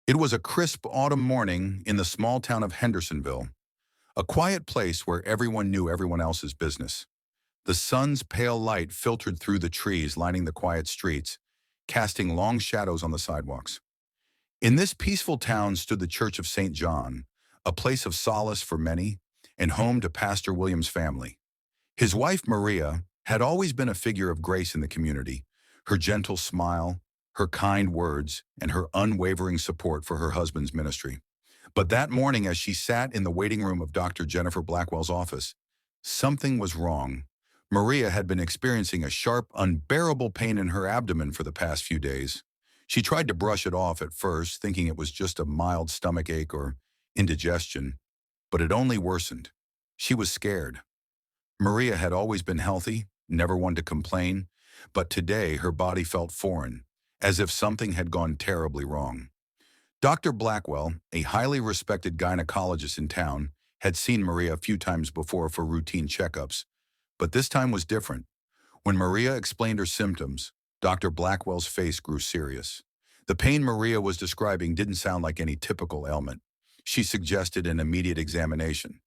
It was a crisp autumn morning in the small town of Hendersonville, a quiet place where everyone knew everyone else's business. The sun's pale light filtered through the trees lining the quiet streets, casting long shadows on the sidewalks. In this peaceful town stood the Church of St. John, a place of solace for many and home to Pastor William's family. His wife, Maria, had always been a figure of grace in the community. Her gentle smile, her kind words, and her unwavering support for her husband's ministry. But that morning, as she sat in the waiting room of Dr. Jennifer Blackwell's office, something was wrong. Maria had been experiencing a sharp, unbearable pain in her abdomen for the past few days. She tried to brush it off at first, thinking it was just a mild stomach ache or indigestion, but it only worsened. She was scared. Maria had always been healthy, never one to complain, but today her body felt foreign, as if something had gone terribly wrong. Dr. Blackwell, a highly respected gynecologist in town, had seen Maria a few times before for routine checkups, but this time was different. When Maria explained her symptoms, Dr. Blackwell's face grew serious. The pain Maria was describing didn't sound like any typical ailment. She suggested an immediate examination.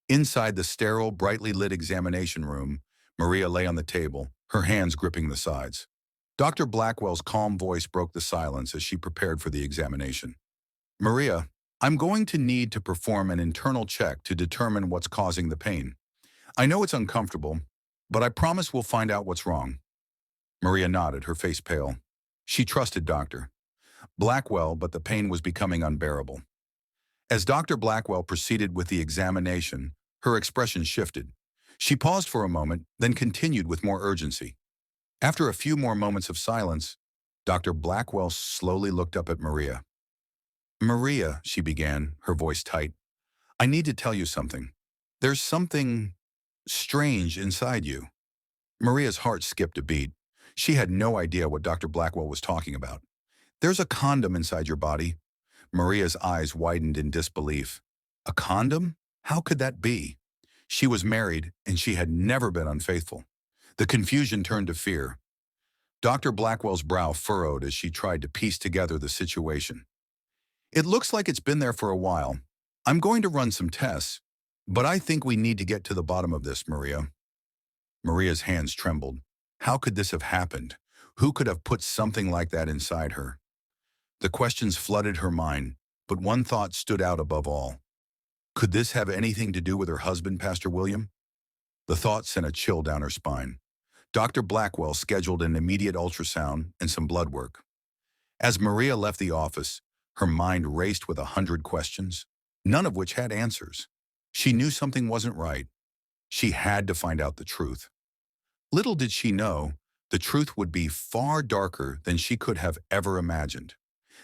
Inside the sterile, brightly lit examination room, Maria lay on the table, her hands gripping the sides. Dr. Blackwell's calm voice broke the silence as she prepared for the examination. Maria, I'm going to need to perform an internal check to determine what's causing the pain. I know it's uncomfortable, but I promise we'll find out what's wrong. Maria nodded, her face pale. She trusted Dr. Blackwell, but the pain was becoming unbearable. As Dr. Blackwell proceeded with the examination, her expression shifted. She paused for a moment, then continued with more urgency. After a few more moments of silence, Dr. Blackwell slowly looked up at Maria. Maria, she began, her voice tight, I need to tell you something. There's something strange inside you. Maria's heart skipped a beat. She had no idea what Dr. Blackwell was talking about. There's a condom inside your body. Maria's eyes widened in disbelief. A condom? How could that be? She was married, and she had never been unfaithful. The confusion turned to fear. Dr. Blackwell's brow furrowed as she tried to piece together the situation. It looks like it's been there for a while. I'm going to run some tests, but I think we need to get to the bottom of this, Maria. Maria's hands trembled. How could this have happened? Who could have put something like that inside her? The questions flooded her mind, but one thought stood out above all. Could this have anything to do with her husband, Pastor William? The thought sent a chill down her spine. Dr. Blackwell scheduled an immediate ultrasound and some blood work. As Maria left the office, her mind raced with 100 questions, none of which had answers. She knew something wasn't right. She had to find out the truth. Little did she know, the truth would be far darker than she could have ever imagined.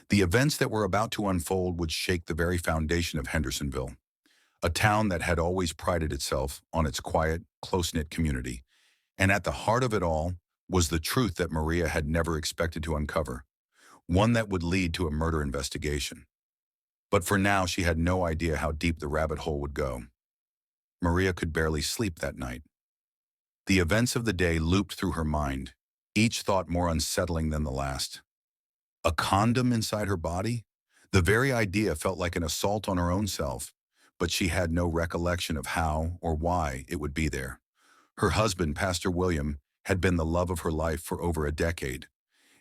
The events that were about to unfold would shake the very foundation of Hendersonville, a town that had always prided itself on its quiet, close-knit community. And at the heart of it all was the truth that Maria had never expected to uncover, one that would lead to a murder investigation. But for now, she had no idea how deep the rabbit hole would go. Maria could barely sleep that night. The events of the day looped through her mind, each thought more unsettling than the last. A condom inside her body? The very idea felt like an assault on her own self, but she had no recollection of how or why it would be there. Her husband, Pastor William, had been the love of her life for over a decade,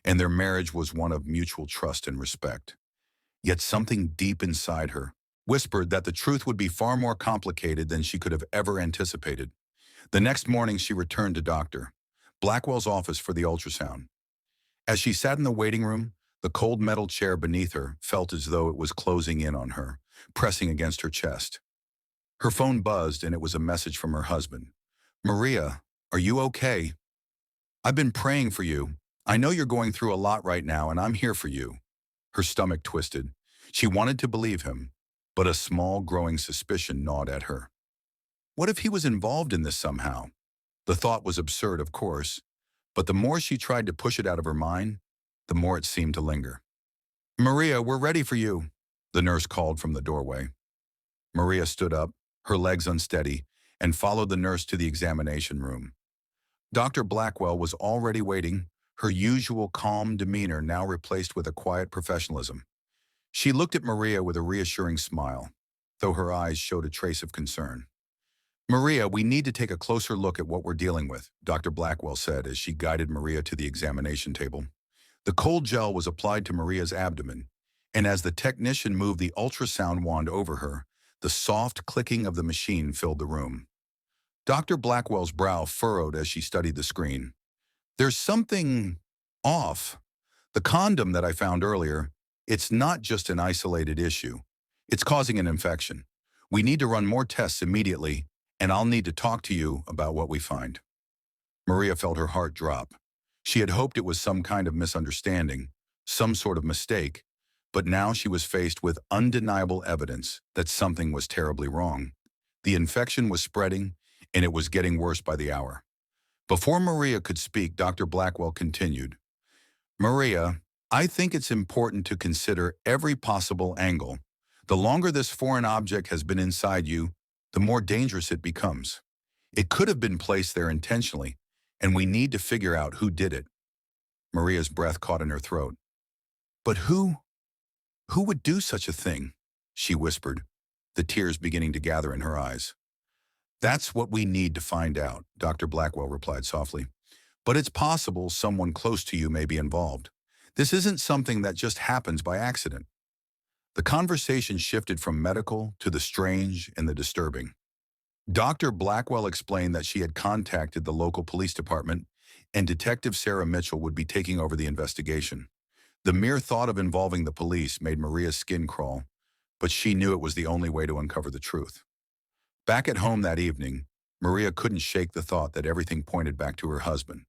and their marriage was one of mutual trust and respect. Yet something deep inside her whispered that the truth would be far more complicated than she could have ever anticipated. The next morning, she returned to Dr. Blackwell's office for the ultrasound. As she sat in the waiting room, the cold metal chair beneath her felt as though it was closing in on her, pressing against her chest. Her phone buzzed, and it was a message from her husband. Maria, are you okay? I've been praying for you. I know you're going through a lot right now, and I'm here for you. Her stomach twisted. She wanted to believe him, but a small, growing suspicion gnawed at her. What if he was involved in this somehow? The thought was absurd, of course, but the more she tried to push it out of her mind, the more it seemed to linger. Maria, we're ready for you, the nurse called from the doorway. Maria stood up, her legs unsteady, and followed the nurse to the examination room. Dr. Blackwell was already waiting, her usual calm demeanor now replaced with a quiet professionalism. She looked at Maria with a reassuring smile, though her eyes showed a trace of concern. Maria, we need to take a closer look at what we're dealing with, Dr. Blackwell said as she guided Maria to the examination table. The cold gel was applied to Maria's abdomen, and as the technician moved the ultrasound wand over her, the soft clicking of the machine filled the room. Dr. Blackwell's brow furrowed as she studied the screen. There's something off. The condom that I found earlier, it's not just an isolated issue. It's causing an infection. We need to run more tests immediately, and I'll need to talk to you about what we find. Maria felt her heart drop. She had hoped it was some kind of misunderstanding, some sort of mistake, but now she was faced with undeniable evidence that something was terribly wrong. The infection was spreading, and it was getting worse by the hour. Before Maria could speak, Dr. Blackwell continued. Maria, I think it's important to consider every possible angle. The longer this foreign object has been inside you, the more dangerous it becomes. It could have been placed there intentionally, and we need to figure out who did it. Maria's breath caught in her throat. But who would do such a thing? She whispered, the tears beginning to gather in her eyes. That's what we need to find out, Dr. Blackwell replied softly. But it's possible someone close to you may be involved. This isn't something that just happens by accident. The conversation shifted from medical to the strange and the disturbing. Dr. Blackwell explained that she had contacted the local police department and Detective Sarah Mitchell would be taking over the investigation. The mere thought of involving the police made Maria's skin crawl, but she knew it was the only way to uncover the truth. Back at home that evening, Maria couldn't shake the thought that everything pointed back to her husband.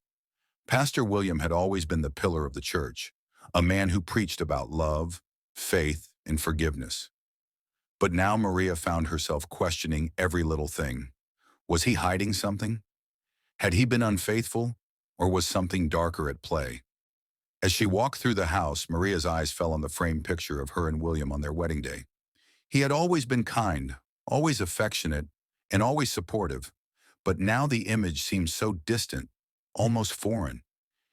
Pastor William had always been the pillar of the church, a man who preached about love, faith, and forgiveness. But now Maria found herself questioning every little thing. Was he hiding something? Had he been unfaithful, or was something darker at play? As she walked through the house, Maria's eyes fell on the framed picture of her and William on their wedding day. He had always been kind, always affectionate, and always supportive, but now the image seemed so distant, almost foreign.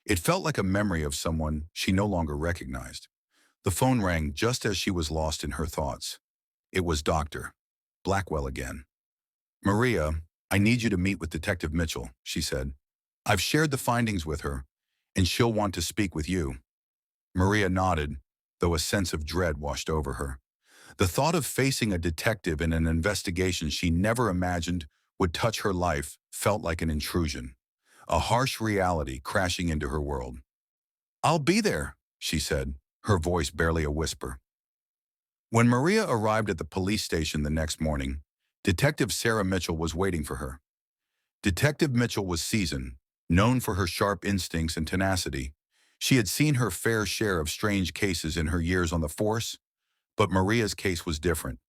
It felt like a memory of someone she no longer recognized. The phone rang just as she was lost in her thoughts. It was Dr. Blackwell again. Maria, I need you to meet with Detective Mitchell, she said. I've shared the findings with her, and she'll want to speak with you. Maria nodded, though a sense of dread washed over her. The thought of facing a detective in an investigation she never imagined would touch her life felt like an intrusion, a harsh reality crashing into her world. I'll be there, she said, her voice barely a whisper. When Maria arrived at the police station the next morning, Detective Sarah Mitchell was waiting for her. Detective Mitchell was seasoned, known for her sharp instincts and tenacity. She had seen her fair share of strange cases in her years on the force, but Maria's case was different.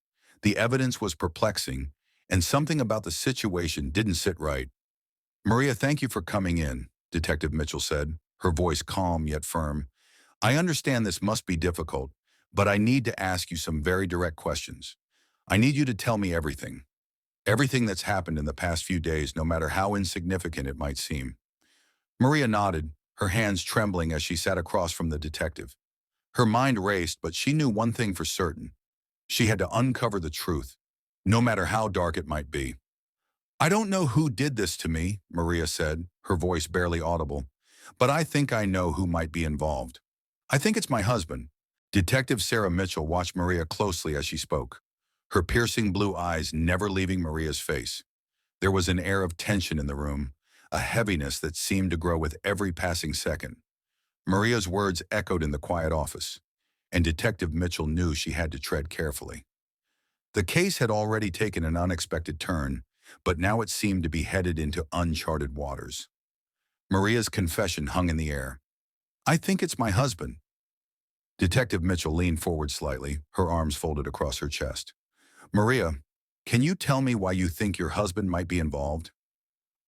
The evidence was perplexing, and something about the situation didn't sit right. Maria, thank you for coming in, Detective Mitchell said, her voice calm yet firm. I understand this must be difficult, but I need to ask you some very direct questions. I need you to tell me everything. Everything that's happened in the past few days, no matter how insignificant it might seem. Maria nodded, her hands trembling as she sat across from the detective. Her mind raced, but she knew one thing for certain. She had to uncover the truth, no matter how dark it might be. I don't know who did this to me, Maria said, her voice barely audible, but I think I know who might be involved. I think it's my husband. Detective Sarah Mitchell watched Maria closely as she spoke, her piercing blue eyes never leaving Maria's face. There was an air of tension in the room, a heaviness that seemed to grow with every passing second. Maria's words echoed in the quiet office, and Detective Mitchell knew she had to tread carefully. The case had already taken an unexpected turn, but now it seemed to be headed into uncharted waters. Maria's confession hung in the air. I think it's my husband. Detective Mitchell leaned forward slightly, her arms folded across her chest. Maria, can you tell me why you think your husband might be involved?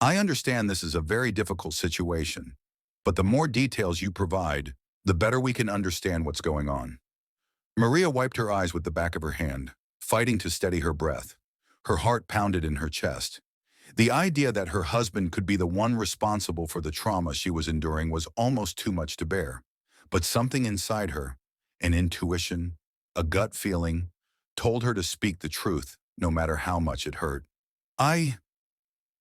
I understand this is a very difficult situation, but the more details you provide, the better we can understand what's going on. Maria wiped her eyes with the back of her hand, fighting to steady her breath. Her heart pounded in her chest. The idea that her husband could be the one responsible for the trauma she was enduring was almost too much to bear. But something inside her, an intuition, a gut feeling, told her to speak the truth, no matter how much it hurt. I,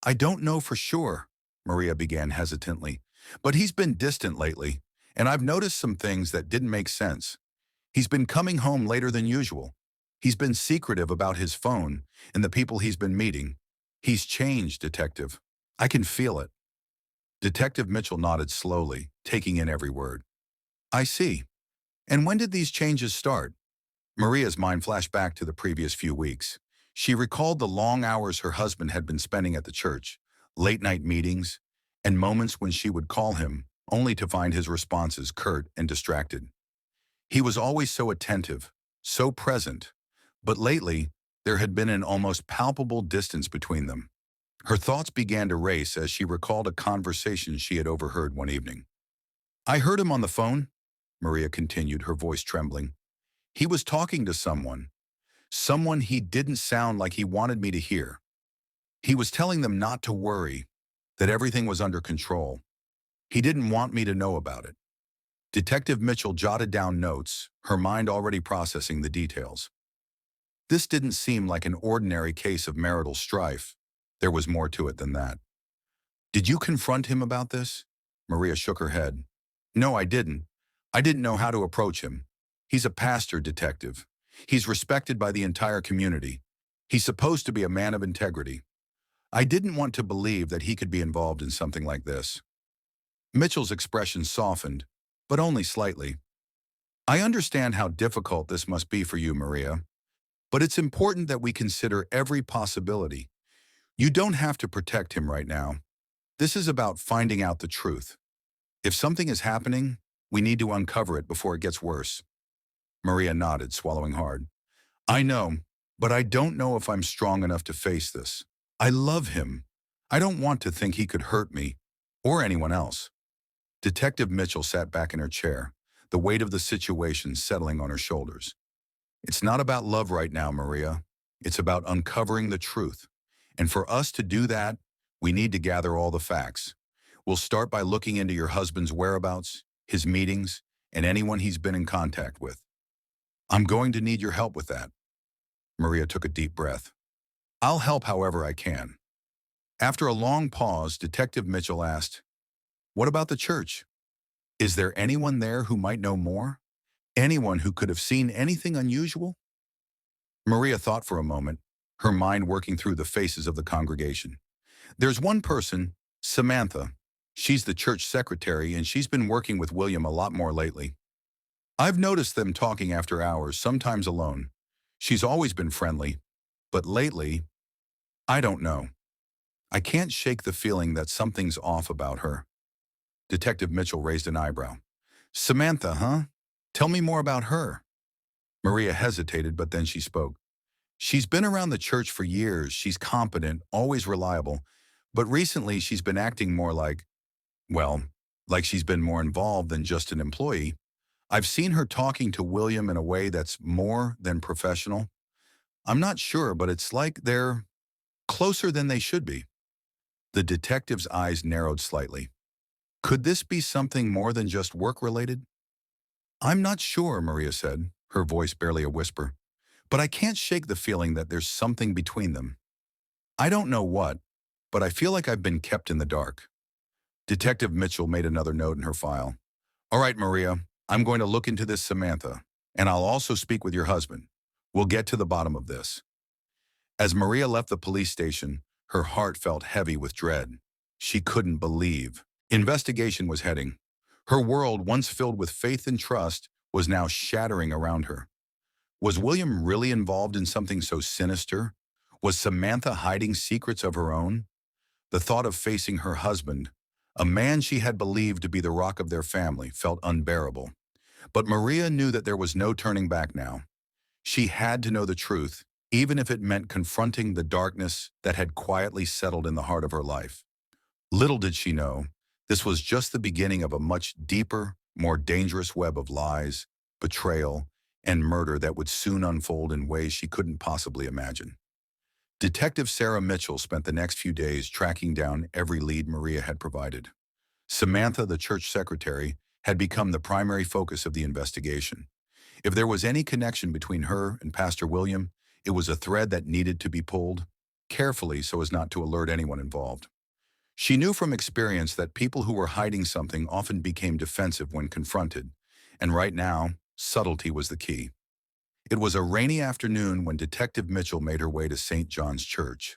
I don't know for sure, Maria began hesitantly, but he's been distant lately, and I've noticed some things that didn't make sense. He's been coming home later than usual. He's been secretive about his phone and the people he's been meeting. He's changed, Detective. I can feel it. Detective Mitchell nodded slowly, taking in every word. I see. And when did these changes start? Maria's mind flashed back to the previous few weeks. She recalled the long hours her husband had been spending at the church, late-night meetings, and moments when she would call him, only to find his responses curt and distracted. He was always so attentive, so present, but lately, there had been an almost palpable distance between them. Her thoughts began to race as she recalled a conversation she had overheard one evening. I heard him on the phone, Maria continued, her voice trembling. He was talking to someone he didn't sound like he wanted me to hear. He was telling them not to worry, that everything was under control. He didn't want me to know about it. Detective Mitchell jotted down notes, her mind already processing the details. This didn't seem like an ordinary case of marital strife. There was more to it than that. Did you confront him about this? Maria shook her head. No, I didn't. I didn't know how to approach him. He's a pastor, Detective. He's respected by the entire community. He's supposed to be a man of integrity. I didn't want to believe that he could be involved in something like this. Mitchell's expression softened, but only slightly. I understand how difficult this must be for you, Maria, but it's important that we consider every possibility. You don't have to protect him right now. This is about finding out the truth. If something is happening, we need to uncover it before it gets worse. Maria nodded, swallowing hard. I know, but I don't know if I'm strong enough to face this. I love him. I don't want to think he could hurt me, or anyone else. Detective Mitchell sat back in her chair, the weight of the situation settling on her shoulders. It's not about love right now, Maria. It's about uncovering the truth. And for us to do that, we need to gather all the facts. We'll start by looking into your husband's whereabouts, his meetings, and anyone he's been in contact with. I'm going to need your help with that. Maria took a deep breath. I'll help however I can. After a long pause, Detective Mitchell asked, what about the church? Is there anyone there who might know more? Anyone who could have seen anything unusual? Maria thought for a moment, her mind working through the faces of the congregation. There's one person, Samantha. She's the church secretary, and she's been working with William a lot more lately. I've noticed them talking after hours, sometimes alone. She's always been friendly, but lately, I don't know. I can't shake the feeling that something's off about her. Detective Mitchell raised an eyebrow. Samantha, huh? Tell me more about her. Maria hesitated, but then she spoke. She's been around the church for years. She's competent, always reliable, but recently she's been acting more like she's been more involved than just an employee. I've seen her talking to William in a way that's more than professional. I'm not sure, but it's like they're closer than they should be. The detective's eyes narrowed slightly. Could this be something more than just work-related? I'm not sure, Maria said, her voice barely a whisper. But I can't shake the feeling that there's something between them. I don't know what, but I feel like I've been kept in the dark. Detective Mitchell made another note in her file. All right, Maria, I'm going to look into this Samantha, and I'll also speak with your husband. We'll get to the bottom of this. As Maria left the police station, her heart felt heavy with dread. She couldn't believe. Investigation was heading. Her world, once filled with faith and trust, was now shattering around her. Was William really involved in something so sinister? Was Samantha hiding secrets of her own? The thought of facing her husband, a man she had believed to be the rock of their family, felt unbearable. But Maria knew that there was no turning back now. She had to know the truth, even if it meant confronting the darkness that had quietly settled in the heart of her life. Little did she know, this was just the beginning of a much deeper, more dangerous web of lies, betrayal, and murder that would soon unfold in ways she couldn't possibly imagine. Detective Sarah Mitchell spent the next few days tracking down every lead Maria had provided. Samantha, the church secretary, had become the primary focus of the investigation. If there was any connection between her and Pastor William, it was a thread that needed to be pulled carefully so as not to alert anyone involved. She knew from experience that people who were hiding something often became defensive when confronted, and right now, subtlety was the key. It was a rainy afternoon when Detective Mitchell made her way to St. John's Church.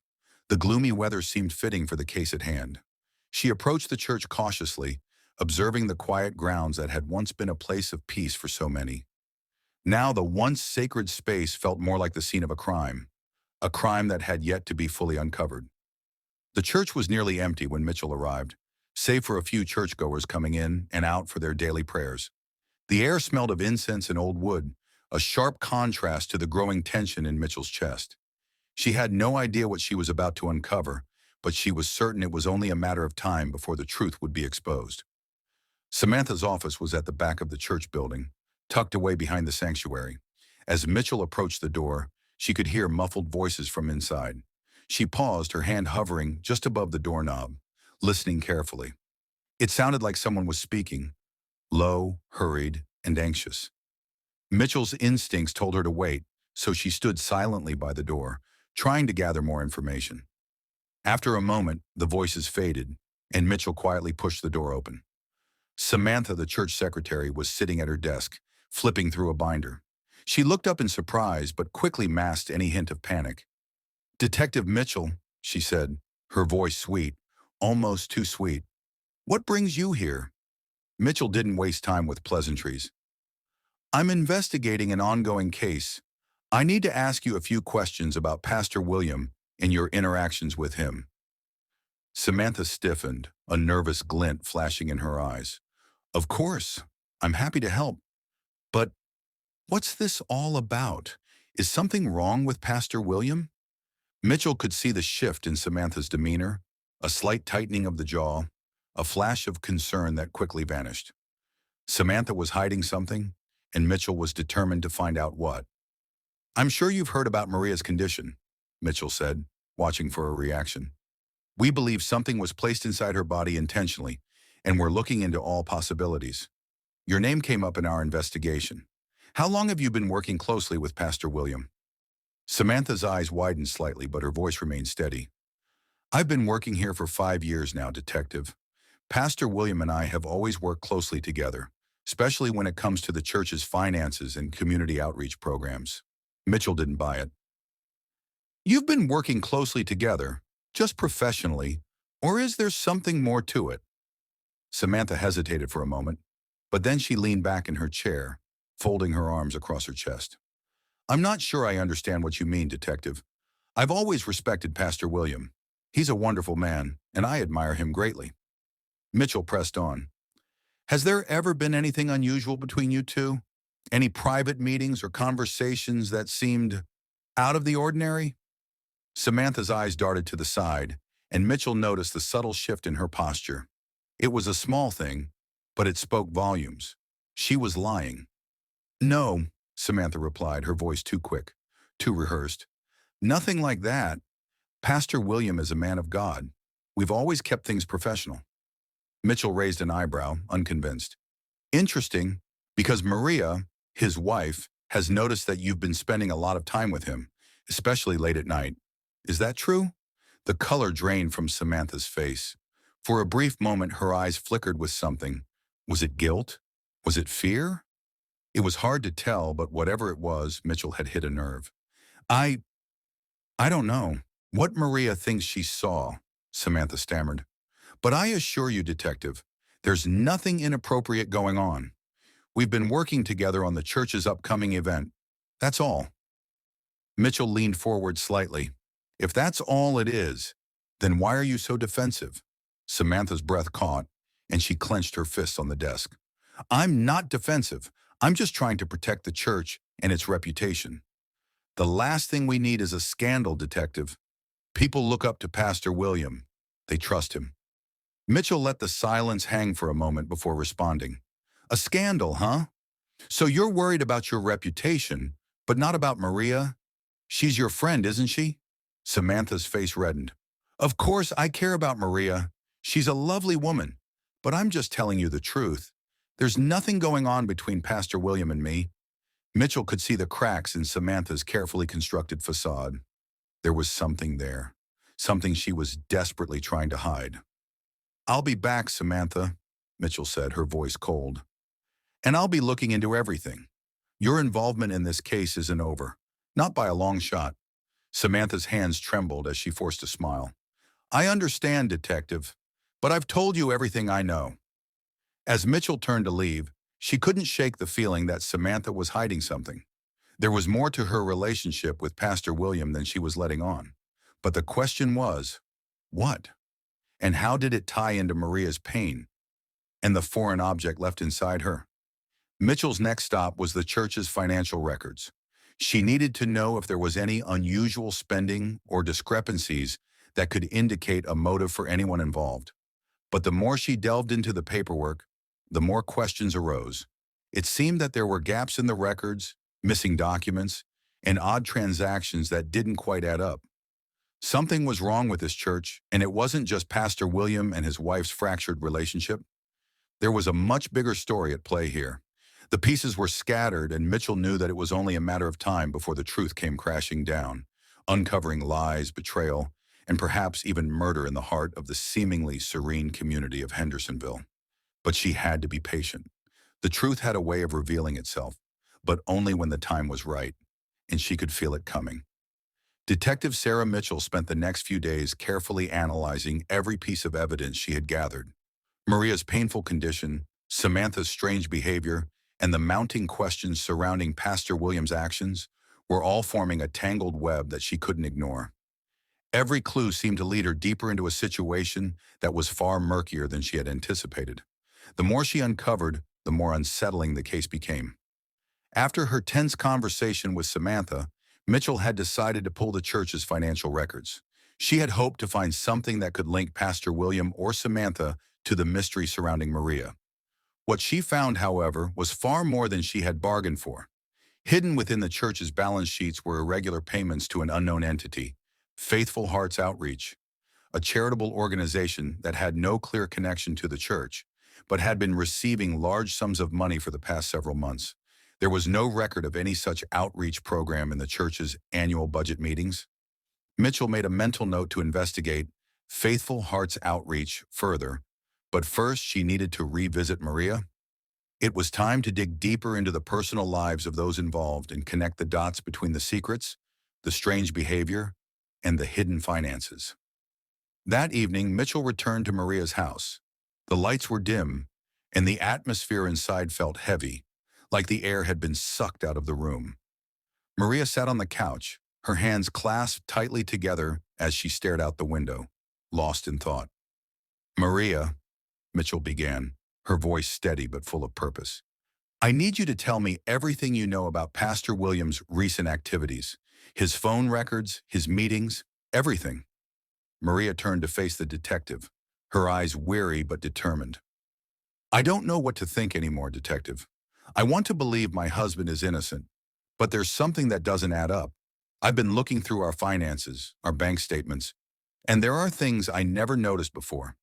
The gloomy weather seemed fitting for the case at hand. She approached the church cautiously, observing the quiet grounds that had once been a place of peace for so many. Now the once sacred space felt more like the scene of a crime that had yet to be fully uncovered. The church was nearly empty when Mitchell arrived, save for a few churchgoers coming in and out for their daily prayers. The air smelled of incense and old wood, a sharp contrast to the growing tension in Mitchell's chest. She had no idea what she was about to uncover, but she was certain it was only a matter of time before the truth would be exposed. Samantha's office was at the back of the church building, tucked away behind the sanctuary. As Mitchell approached the door, she could hear muffled voices from inside. She paused, her hand hovering just above the doorknob, listening carefully. It sounded like someone was speaking, low, hurried, and anxious. Mitchell's instincts told her to wait, so she stood silently by the door, trying to gather more information. After a moment, the voices faded, and Mitchell quietly pushed the door open. Samantha, the church secretary, was sitting at her desk, flipping through a binder. She looked up in surprise, but quickly masked any hint of panic. "Detective Mitchell," she said, her voice sweet, almost too sweet. "What brings you here?" Mitchell didn't waste time with pleasantries. "I'm investigating an ongoing case. I need to ask you a few questions about Pastor William and your interactions with him." Samantha stiffened, a nervous glint flashing in her eyes. "Of course, I'm happy to help. But what's this all about? Is something wrong with Pastor William?" Mitchell could see the shift in Samantha's demeanor, a slight tightening of the jaw, a flash of concern that quickly vanished. Samantha was hiding something, and Mitchell was determined to find out what. "I'm sure you've heard about Maria's condition," Mitchell said, watching for a reaction. "We believe something was placed inside her body intentionally, and we're looking into all possibilities. Your name came up in our investigation. How long have you been working closely with Pastor William?" Samantha's eyes widened slightly, but her voice remained steady. "I've been working here for 5 years now, Detective. Pastor William and I have always worked closely together, especially when it comes to the church's finances and community outreach programs." Mitchell didn't buy it. "You've been working closely together, just professionally, or is there something more to it?" Samantha hesitated for a moment, but then she leaned back in her chair, folding her arms across her chest. "I'm not sure I understand what you mean, Detective. I've always respected Pastor William. He's a wonderful man, and I admire him greatly." Mitchell pressed on. "Has there ever been anything unusual between you two? Any private meetings or conversations that seemed out of the ordinary?" Samantha's eyes darted to the side, and Mitchell noticed the subtle shift in her posture. It was a small thing, but it spoke volumes. She was lying. "No," Samantha replied, her voice too quick, too rehearsed. "Nothing like that. Pastor William is a man of God. We've always kept things professional." Mitchell raised an eyebrow, unconvinced. "Interesting, because Maria, his wife, has noticed that you've been spending a lot of time with him, especially late at night. Is that true?" The color drained from Samantha's face. For a brief moment, her eyes flickered with something. Was it guilt? Was it fear? It was hard to tell, but whatever it was, Mitchell had hit a nerve. I don't know what Maria thinks she saw," Samantha stammered. "But I assure you, Detective, there's nothing inappropriate going on. We've been working together on the church's upcoming event. That's all." Mitchell leaned forward slightly. "If that's all it is, then why are you so defensive?" Samantha's breath caught, and she clenched her fists on the desk. "I'm not defensive. I'm just trying to protect the church and its reputation. The last thing we need is a scandal, Detective. People look up to Pastor William. They trust him." Mitchell let the silence hang for a moment before responding. "A scandal, huh? So you're worried about your reputation, but not about Maria? She's your friend, isn't she?" Samantha's face reddened. "Of course I care about Maria. She's a lovely woman. But I'm just telling you the truth. There's nothing going on between Pastor William and me." Mitchell could see the cracks in Samantha's carefully constructed facade. There was something there, something she was desperately trying to hide. "I'll be back, Samantha," Mitchell said, her voice cold. "And I'll be looking into everything. Your involvement in this case isn't over. Not by a long shot." Samantha's hands trembled as she forced a smile. "I understand, Detective, but I've told you everything I know." As Mitchell turned to leave, she couldn't shake the feeling that Samantha was hiding something. There was more to her relationship with Pastor William than she was letting on. But the question was, what? And how did it tie into Maria's pain and the foreign object left inside her? Mitchell's next stop was the church's financial records. She needed to know if there was any unusual spending or discrepancies that could indicate a motive for anyone involved. But the more she delved into the paperwork, the more questions arose. It seemed that there were gaps in the records, missing documents, and odd transactions that didn't quite add up. Something was wrong with this church, and it wasn't just Pastor William and his wife's fractured relationship. There was a much bigger story at play here. The pieces were scattered, and Mitchell knew that it was only a matter of time before the truth came crashing down, uncovering lies, betrayal, and perhaps even murder in the heart of the seemingly serene community of Hendersonville. But she had to be patient. The truth had a way of revealing itself, but only when the time was right, and she could feel it coming. Detective Sarah Mitchell spent the next few days carefully analyzing every piece of evidence she had gathered. Maria's painful condition, Samantha's strange behavior, and the mounting questions surrounding Pastor William's actions were all forming a tangled web that she couldn't ignore. Every clue seemed to lead her deeper into a situation that was far murkier than she had anticipated. The more she uncovered, the more unsettling the case became. After her tense conversation with Samantha, Mitchell had decided to pull the church's financial records. She had hoped to find something that could link Pastor William or Samantha to the mystery surrounding Maria. What she found, however, was far more than she had bargained for. Hidden within the church's balance sheets were irregular payments to an unknown entity, Faithful Hearts Outreach, a charitable organization that had no clear connection to the church, but had been receiving large sums of money for the past several months. There was no record of any such outreach program in the church's annual budget meetings. Mitchell made a mental note to investigate Faithful Hearts Outreach further, but first she needed to revisit Maria. It was time to dig deeper into the personal lives of those involved and connect the dots between the secrets, the strange behavior, and the hidden finances. That evening, Mitchell returned to Maria's house. The lights were dim, and the atmosphere inside felt heavy, like the air had been sucked out of the room. Maria sat on the couch, her hands clasped tightly together as she stared out the window, lost in thought. "Maria," Mitchell began, her voice steady but full of purpose, "I need you to tell me everything you know about Pastor William's recent activities, his phone records, his meetings, everything." Maria turned to face the detective, her eyes weary but determined. "I don't know what to think anymore, Detective. I want to believe my husband is innocent, but there's something that doesn't add up. I've been looking through our finances, our bank statements, and there are things I never noticed before.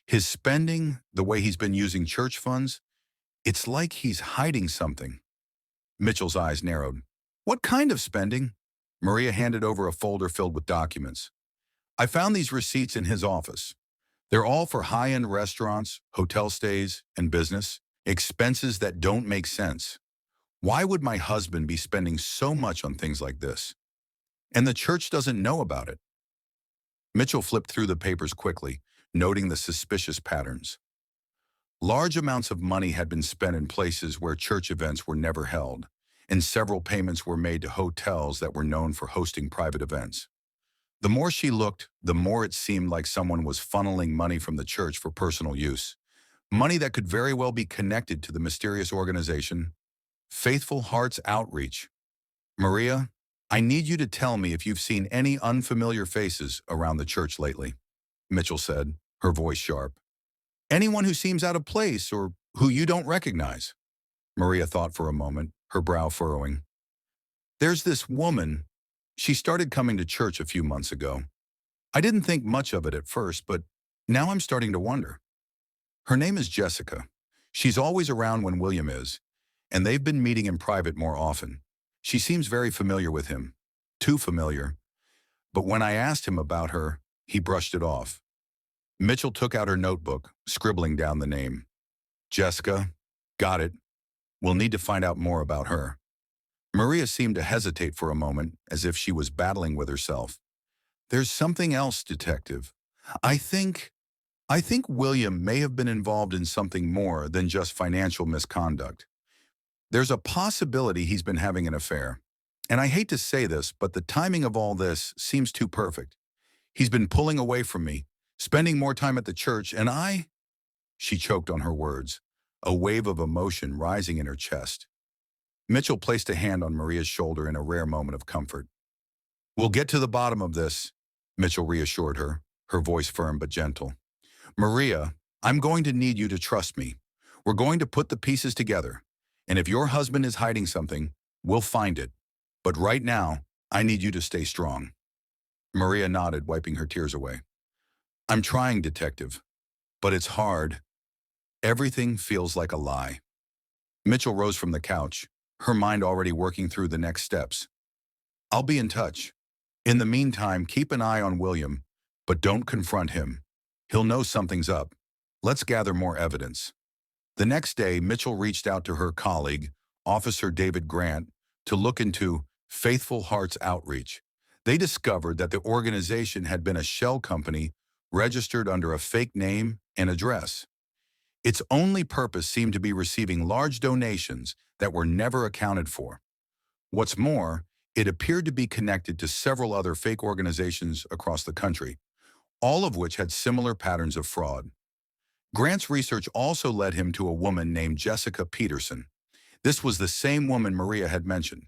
His spending, the way he's been using church funds, it's like he's hiding something." Mitchell's eyes narrowed. "What kind of spending?" Maria handed over a folder filled with documents. "I found these receipts in his office. They're all for high-end restaurants, hotel stays, and business, expenses that don't make sense. Why would my husband be spending so much on things like this? And the church doesn't know about it." Mitchell flipped through the papers quickly, noting the suspicious patterns. Large amounts of money had been spent in places where church events were never held, and several payments were made to hotels that were known for hosting private events. The more she looked, the more it seemed like someone was funneling money from the church for personal use. Money that could very well be connected to the mysterious organization, Faithful Hearts Outreach. "Maria, I need you to tell me if you've seen any unfamiliar faces around the church lately," Mitchell said, her voice sharp. "Anyone who seems out of place or who you don't recognize." Maria thought for a moment, her brow furrowing. "There's this woman. She started coming to church a few months ago. I didn't think much of it at first, but now I'm starting to wonder. Her name is Jessica. She's always around when William is, and they've been meeting in private more often. She seems very familiar with him. Too familiar. But when I asked him about her, he brushed it off. Mitchell took out her notebook, scribbling down the name. Jessica. Got it. We'll need to find out more about her. Maria seemed to hesitate for a moment, as if she was battling with herself. There's something else, Detective. I think I think William may have been involved in something more than just financial misconduct. There's a possibility he's been having an affair. And I hate to say this, but the timing of all this seems too perfect. He's been pulling away from me, spending more time at the church, and She choked on her words, a wave of emotion rising in her chest. Mitchell placed a hand on Maria's shoulder in a rare moment of comfort. We'll get to the bottom of this, Mitchell reassured her, her voice firm but gentle. Maria, I'm going to need you to trust me. We're going to put the pieces together. And if your husband is hiding something, we'll find it. But right now, I need you to stay strong. Maria nodded, wiping her tears away. I'm trying, Detective. But it's hard. Everything feels like a lie. Mitchell rose from the couch, her mind already working through the next steps. I'll be in touch. In the meantime, keep an eye on William, but don't confront him. He'll know something's up. Let's gather more evidence. The next day, Mitchell reached out to her colleague, Officer David Grant, to look into Faithful Hearts Outreach. They discovered that the organization had been a shell company registered under a fake name and address. Its only purpose seemed to be receiving large donations that were never accounted for. What's more, it appeared to be connected to several other fake organizations across the country, all of which had similar patterns of fraud. Grant's research also led him to a woman named Jessica Peterson. This was the same woman Maria had mentioned.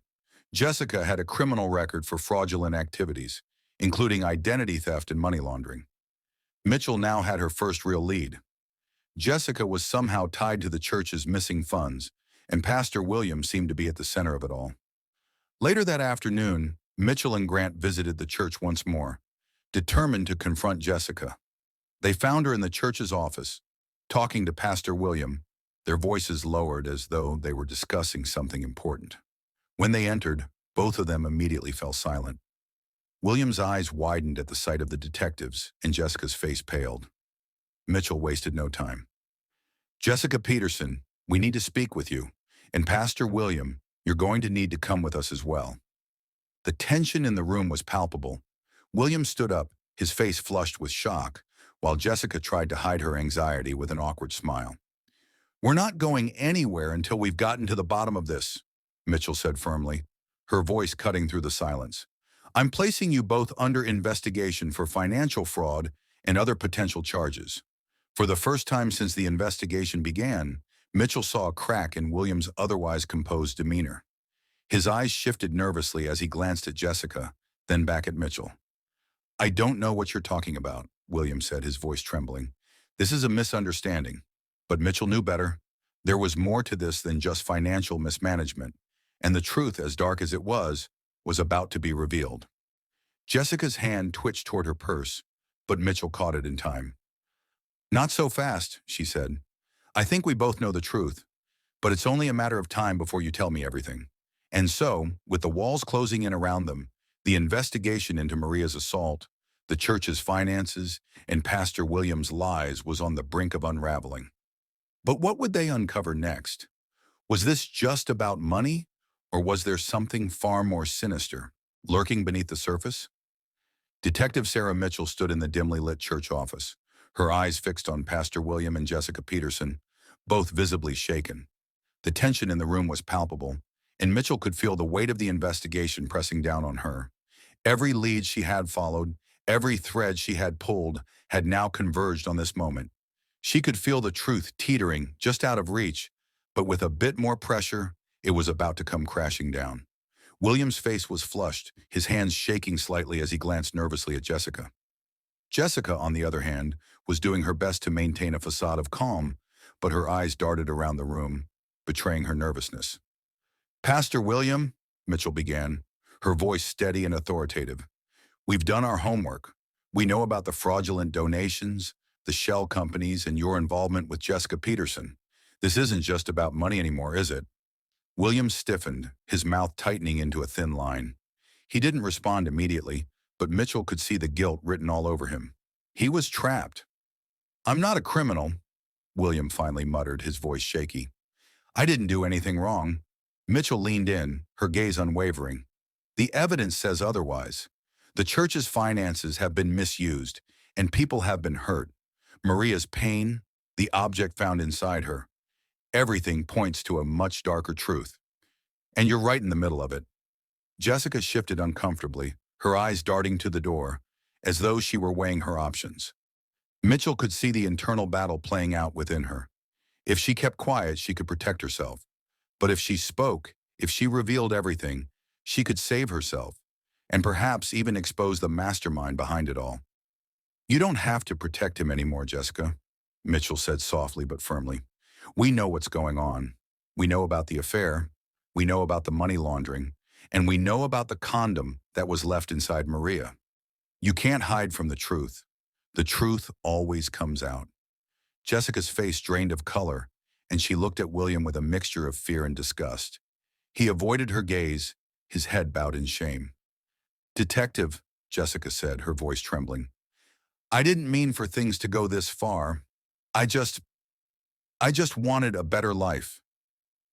Jessica had a criminal record for fraudulent activities, including identity theft and money laundering. Mitchell now had her first real lead. Jessica was somehow tied to the church's missing funds, and Pastor William seemed to be at the center of it all. Later that afternoon, Mitchell and Grant visited the church once more, determined to confront Jessica. They found her in the church's office, talking to Pastor William, their voices lowered as though they were discussing something important. When they entered, both of them immediately fell silent. William's eyes widened at the sight of the detectives, and Jessica's face paled. Mitchell wasted no time. Jessica Peterson, we need to speak with you. And Pastor William, you're going to need to come with us as well. The tension in the room was palpable. William stood up, his face flushed with shock, while Jessica tried to hide her anxiety with an awkward smile. We're not going anywhere until we've gotten to the bottom of this, Mitchell said firmly, her voice cutting through the silence. I'm placing you both under investigation for financial fraud and other potential charges. For the first time since the investigation began, Mitchell saw a crack in William's otherwise composed demeanor. His eyes shifted nervously as he glanced at Jessica, then back at Mitchell. I don't know what you're talking about, William said, his voice trembling. This is a misunderstanding. But Mitchell knew better. There was more to this than just financial mismanagement, and the truth, as dark as it was about to be revealed. Jessica's hand twitched toward her purse, but Mitchell caught it in time. Not so fast, she said. I think we both know the truth, but it's only a matter of time before you tell me everything. And so, with the walls closing in around them, the investigation into Maria's assault, the church's finances, and Pastor William's lies was on the brink of unraveling. But what would they uncover next? Was this just about money, or was there something far more sinister, lurking beneath the surface? Detective Sarah Mitchell stood in the dimly lit church office, her eyes fixed on Pastor William and Jessica Peterson, both visibly shaken. The tension in the room was palpable, and Mitchell could feel the weight of the investigation pressing down on her. Every lead she had followed, every thread she had pulled, had now converged on this moment. She could feel the truth teetering just out of reach, but with a bit more pressure, it was about to come crashing down. William's face was flushed, his hands shaking slightly as he glanced nervously at Jessica. Jessica, on the other hand, was doing her best to maintain a facade of calm, but her eyes darted around the room, betraying her nervousness. Pastor William, Mitchell began, her voice steady and authoritative. We've done our homework. We know about the fraudulent donations, the shell companies, and your involvement with Jessica Peterson. This isn't just about money anymore, is it? William stiffened, his mouth tightening into a thin line. He didn't respond immediately, but Mitchell could see the guilt written all over him. He was trapped. "I'm not a criminal," William finally muttered, his voice shaky. "I didn't do anything wrong." Mitchell leaned in, her gaze unwavering. "The evidence says otherwise. The church's finances have been misused, and people have been hurt. Maria's pain, the object found inside her, everything points to a much darker truth. And you're right in the middle of it." Jessica shifted uncomfortably, her eyes darting to the door, as though she were weighing her options. Mitchell could see the internal battle playing out within her. If she kept quiet, she could protect herself. But if she spoke, if she revealed everything, she could save herself, and perhaps even expose the mastermind behind it all. "You don't have to protect him anymore, Jessica," Mitchell said softly but firmly. "We know what's going on. We know about the affair. We know about the money laundering. And we know about the condom that was left inside Maria. You can't hide from the truth. The truth always comes out." Jessica's face drained of color, and she looked at William with a mixture of fear and disgust. He avoided her gaze, his head bowed in shame. "Detective," Jessica said, her voice trembling, "I didn't mean for things to go this far. I just wanted a better life.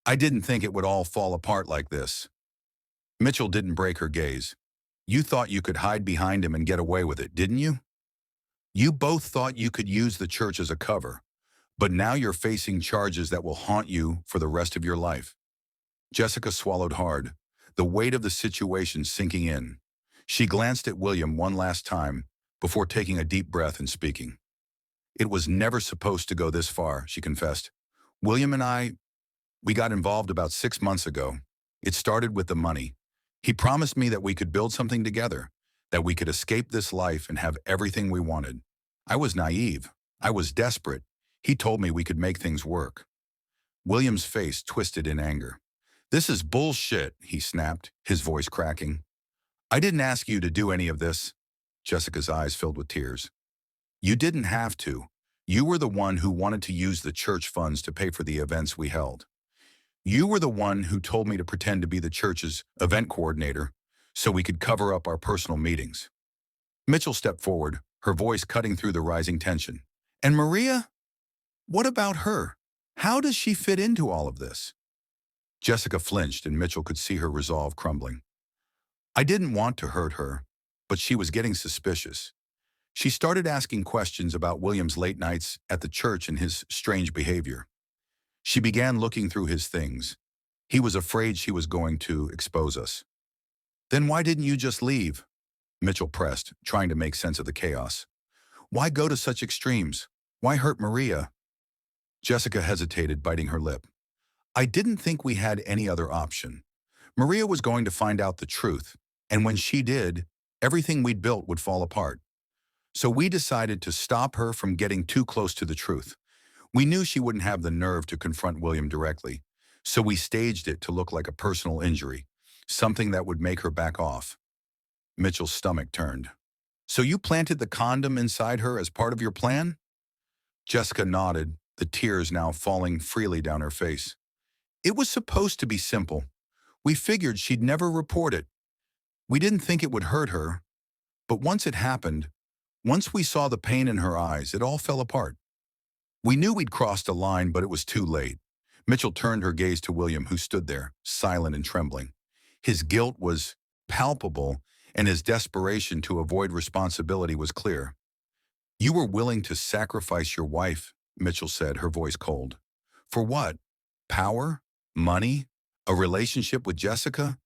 I didn't think it would all fall apart like this." Mitchell didn't break her gaze. "You thought you could hide behind him and get away with it, didn't you? You both thought you could use the church as a cover, but now you're facing charges that will haunt you for the rest of your life." Jessica swallowed hard, the weight of the situation sinking in. She glanced at William one last time before taking a deep breath and speaking. "It was never supposed to go this far," she confessed. "William and we got involved about 6 months ago. It started with the money. He promised me that we could build something together, that we could escape this life and have everything we wanted. I was naive. I was desperate. He told me we could make things work." William's face twisted in anger. "This is bullshit," he snapped, his voice cracking. "I didn't ask you to do any of this." Jessica's eyes filled with tears. "You didn't have to. You were the one who wanted to use the church funds to pay for the events we held. You were the one who told me to pretend to be the church's event coordinator so we could cover up our personal meetings." Mitchell stepped forward, her voice cutting through the rising tension. "And Maria? What about her? How does she fit into all of this?" Jessica flinched, and Mitchell could see her resolve crumbling. "I didn't want to hurt her, but she was getting suspicious. She started asking questions about William's late nights at the church and his strange behavior. She began looking through his things. He was afraid she was going to expose us." "Then why didn't you just leave?" Mitchell pressed, trying to make sense of the chaos. "Why go to such extremes? Why hurt Maria?" Jessica hesitated, biting her lip. "I didn't think we had any other option. Maria was going to find out the truth, and when she did, everything we'd built would fall apart. So we decided to stop her from getting too close to the truth. We knew she wouldn't have the nerve to confront William directly, so we staged it to look like a personal injury, something that would make her back off." Mitchell's stomach turned. "So you planted the condom inside her as part of your plan?" Jessica nodded, the tears now falling freely down her face. "It was supposed to be simple. We figured she'd never report it. We didn't think it would hurt her. But once it happened, once we saw the pain in her eyes, it all fell apart. We knew we'd crossed a line, but it was too late." Mitchell turned her gaze to William, who stood there, silent and trembling. His guilt was palpable, and his desperation to avoid responsibility was clear. "You were willing to sacrifice your wife," Mitchell said, her voice cold. "For what? Power? Money? A relationship with Jessica?"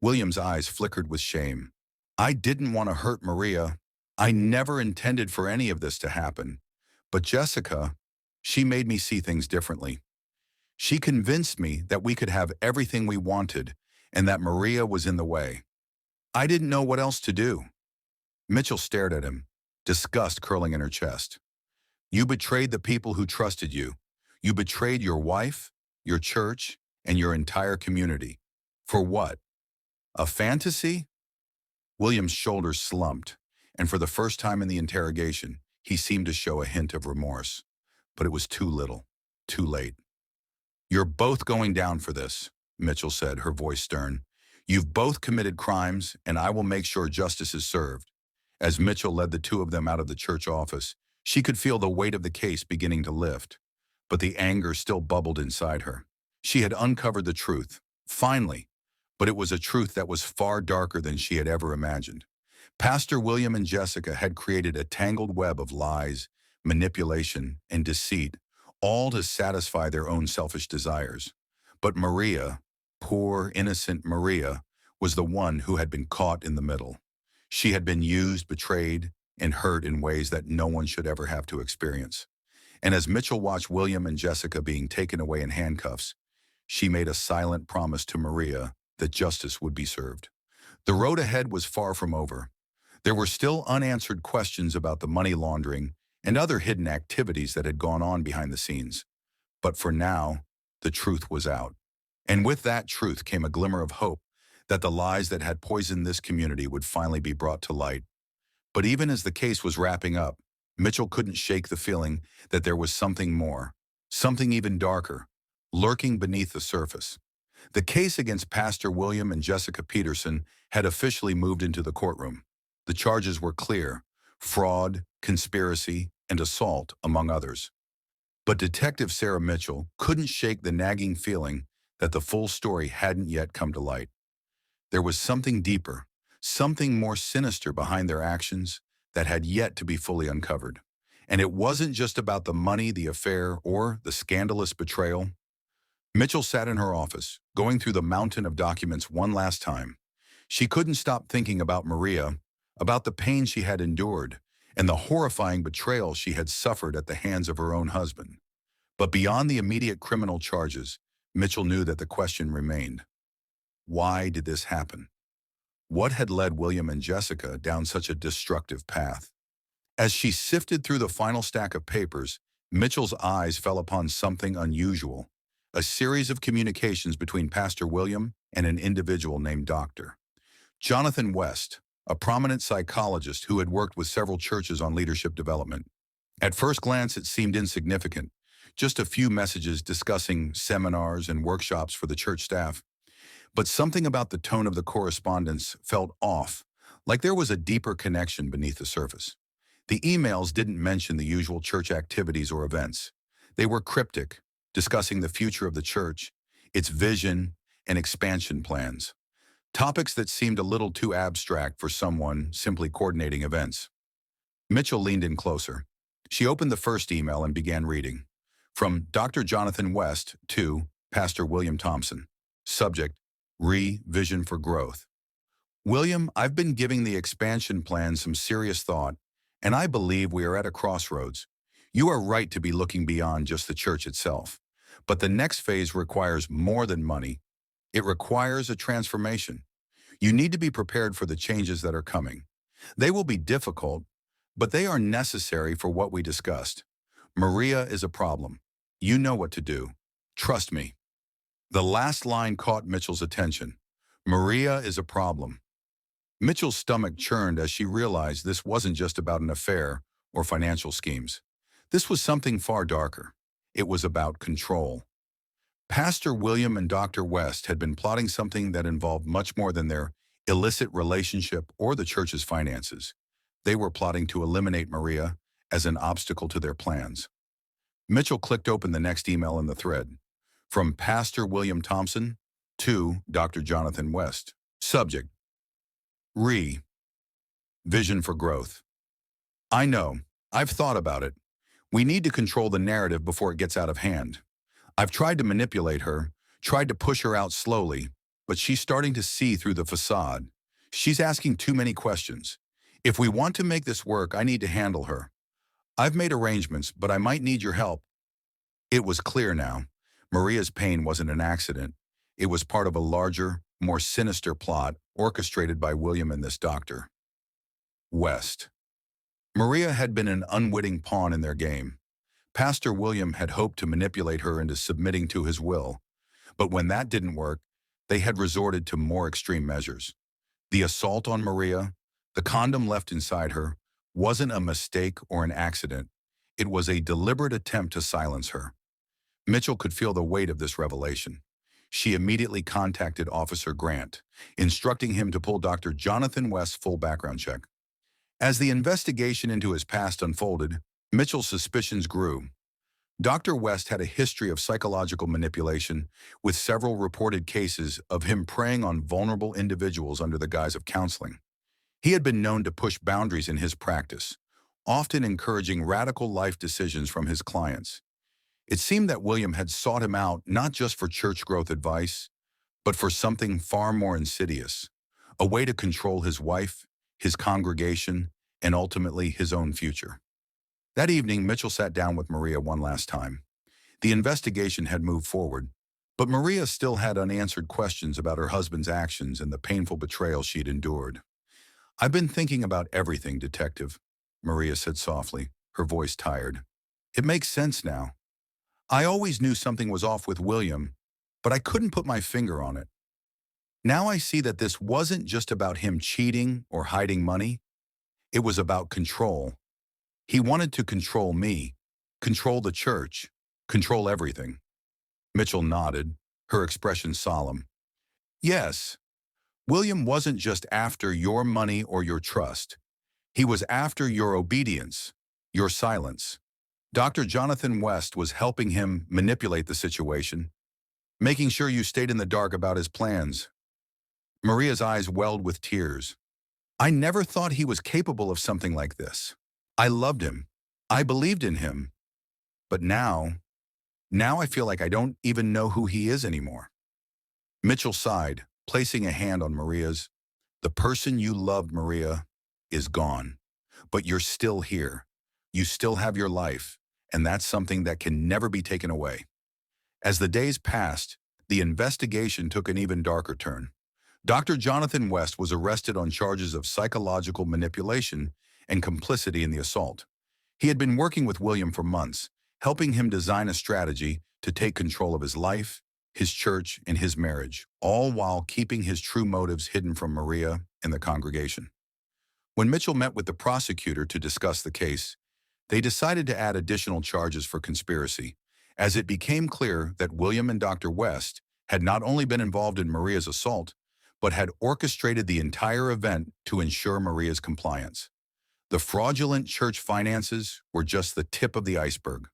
William's eyes flickered with shame. "I didn't want to hurt Maria. I never intended for any of this to happen. But Jessica, she made me see things differently. She convinced me that we could have everything we wanted and that Maria was in the way. I didn't know what else to do." Mitchell stared at him, disgust curling in her chest. "You betrayed the people who trusted you. You betrayed your wife, your church, and your entire community. For what? A fantasy?" William's shoulders slumped, and for the first time in the interrogation, he seemed to show a hint of remorse. But it was too little, too late. "You're both going down for this," Mitchell said, her voice stern. "You've both committed crimes, and I will make sure justice is served." As Mitchell led the two of them out of the church office, she could feel the weight of the case beginning to lift. But the anger still bubbled inside her. She had uncovered the truth, finally, but it was a truth that was far darker than she had ever imagined. Pastor William and Jessica had created a tangled web of lies, manipulation, and deceit, all to satisfy their own selfish desires. But Maria, poor, innocent Maria, was the one who had been caught in the middle. She had been used, betrayed, and hurt in ways that no one should ever have to experience. And as Mitchell watched William and Jessica being taken away in handcuffs, she made a silent promise to Maria that justice would be served. The road ahead was far from over. There were still unanswered questions about the money laundering and other hidden activities that had gone on behind the scenes. But for now, the truth was out. And with that truth came a glimmer of hope that the lies that had poisoned this community would finally be brought to light. But even as the case was wrapping up, Mitchell couldn't shake the feeling that there was something more, something even darker, lurking beneath the surface. The case against Pastor William and Jessica Peterson had officially moved into the courtroom. The charges were clear: fraud, conspiracy, and assault, among others. But Detective Sarah Mitchell couldn't shake the nagging feeling that the full story hadn't yet come to light. There was something deeper, something more sinister behind their actions that had yet to be fully uncovered. And it wasn't just about the money, the affair, or the scandalous betrayal. Mitchell sat in her office, going through the mountain of documents one last time. She couldn't stop thinking about Maria, about the pain she had endured, and the horrifying betrayal she had suffered at the hands of her own husband. But beyond the immediate criminal charges, Mitchell knew that the question remained: why did this happen? What had led William and Jessica down such a destructive path? As she sifted through the final stack of papers, Mitchell's eyes fell upon something unusual: a series of communications between Pastor William and an individual named Dr. Jonathan West, a prominent psychologist who had worked with several churches on leadership development. At first glance, it seemed insignificant, just a few messages discussing seminars and workshops for the church staff. But something about the tone of the correspondence felt off, like there was a deeper connection beneath the surface. The emails didn't mention the usual church activities or events. They were cryptic, discussing the future of the church, its vision, and expansion plans. Topics that seemed a little too abstract for someone simply coordinating events. Mitchell leaned in closer. She opened the first email and began reading. From Dr. Jonathan West to Pastor William Thompson. Subject: Vision for Growth. William, I've been giving the expansion plan some serious thought, and I believe we are at a crossroads. You are right to be looking beyond just the church itself. But the next phase requires more than money. It requires a transformation. You need to be prepared for the changes that are coming. They will be difficult, but they are necessary for what we discussed. Maria is a problem. You know what to do. Trust me. The last line caught Mitchell's attention. Maria is a problem. Mitchell's stomach churned as she realized this wasn't just about an affair or financial schemes. This was something far darker. It was about control. Pastor William and Dr. West had been plotting something that involved much more than their illicit relationship or the church's finances. They were plotting to eliminate Maria as an obstacle to their plans. Mitchell clicked open the next email in the thread. From Pastor William Thompson to Dr. Jonathan West. Subject: Vision for Growth. I know. I've thought about it. We need to control the narrative before it gets out of hand. I've tried to manipulate her, tried to push her out slowly, but she's starting to see through the facade. She's asking too many questions. If we want to make this work, I need to handle her. I've made arrangements, but I might need your help. It was clear now. Maria's pain wasn't an accident. It was part of a larger, more sinister plot orchestrated by William and this Dr. West. Maria had been an unwitting pawn in their game. Pastor William had hoped to manipulate her into submitting to his will, but when that didn't work, they had resorted to more extreme measures. The assault on Maria, the condom left inside her, wasn't a mistake or an accident. It was a deliberate attempt to silence her. Mitchell could feel the weight of this revelation. She immediately contacted Officer Grant, instructing him to pull Dr. Jonathan West's full background check. As the investigation into his past unfolded, Mitchell's suspicions grew. Dr. West had a history of psychological manipulation, with several reported cases of him preying on vulnerable individuals under the guise of counseling. He had been known to push boundaries in his practice, often encouraging radical life decisions from his clients. It seemed that William had sought him out not just for church growth advice, but for something far more insidious, a way to control his wife, his congregation, and ultimately his own future. That evening, Mitchell sat down with Maria one last time. The investigation had moved forward, but Maria still had unanswered questions about her husband's actions and the painful betrayal she'd endured. "I've been thinking about everything, Detective," Maria said softly, her voice tired. "It makes sense now. I always knew something was off with William, but I couldn't put my finger on it. Now I see that this wasn't just about him cheating or hiding money. It was about control. He wanted to control me, control the church, control everything." Mitchell nodded, her expression solemn. "Yes, William wasn't just after your money or your trust. He was after your obedience, your silence. Dr. Jonathan West was helping him manipulate the situation, making sure you stayed in the dark about his plans." Maria's eyes welled with tears. "I never thought he was capable of something like this. I loved him. I believed in him. But now I feel like I don't even know who he is anymore." Mitchell sighed, placing a hand on Maria's. "The person you loved, Maria, is gone. But you're still here. You still have your life, and that's something that can never be taken away." As the days passed, the investigation took an even darker turn. Dr. Jonathan West was arrested on charges of psychological manipulation and complicity in the assault. He had been working with William for months, helping him design a strategy to take control of his life, his church, and his marriage, all while keeping his true motives hidden from Maria and the congregation. When Mitchell met with the prosecutor to discuss the case, they decided to add additional charges for conspiracy, as it became clear that William and Dr. West had not only been involved in Maria's assault, but had orchestrated the entire event to ensure Maria's compliance. The fraudulent church finances were just the tip of the iceberg.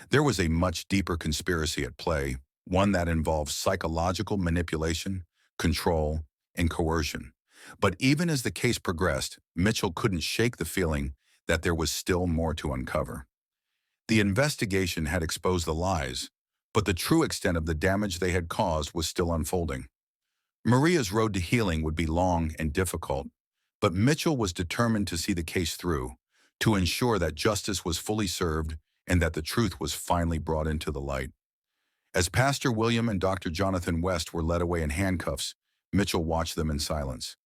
There was a much deeper conspiracy at play, one that involved psychological manipulation, control, and coercion. But even as the case progressed, Mitchell couldn't shake the feeling that there was still more to uncover. The investigation had exposed the lies, but the true extent of the damage they had caused was still unfolding. Maria's road to healing would be long and difficult, but Mitchell was determined to see the case through, to ensure that justice was fully served and that the truth was finally brought into the light. As Pastor William and Dr. Jonathan West were led away in handcuffs, Mitchell watched them in silence.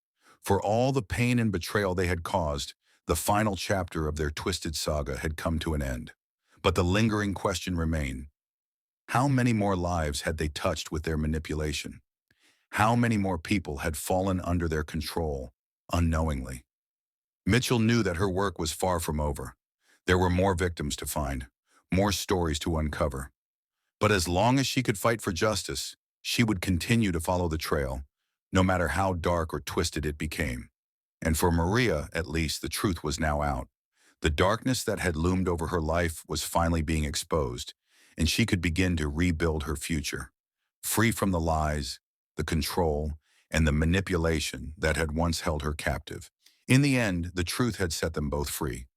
For all the pain and betrayal they had caused, the final chapter of their twisted saga had come to an end. But the lingering question remained: how many more lives had they touched with their manipulation? How many more people had fallen under their control, unknowingly? Mitchell knew that her work was far from over. There were more victims to find, more stories to uncover. But as long as she could fight for justice, she would continue to follow the trail, no matter how dark or twisted it became. And for Maria, at least, the truth was now out. The darkness that had loomed over her life was finally being exposed, and she could begin to rebuild her future, free from the lies, the control, and the manipulation that had once held her captive. In the end, the truth had set them both free.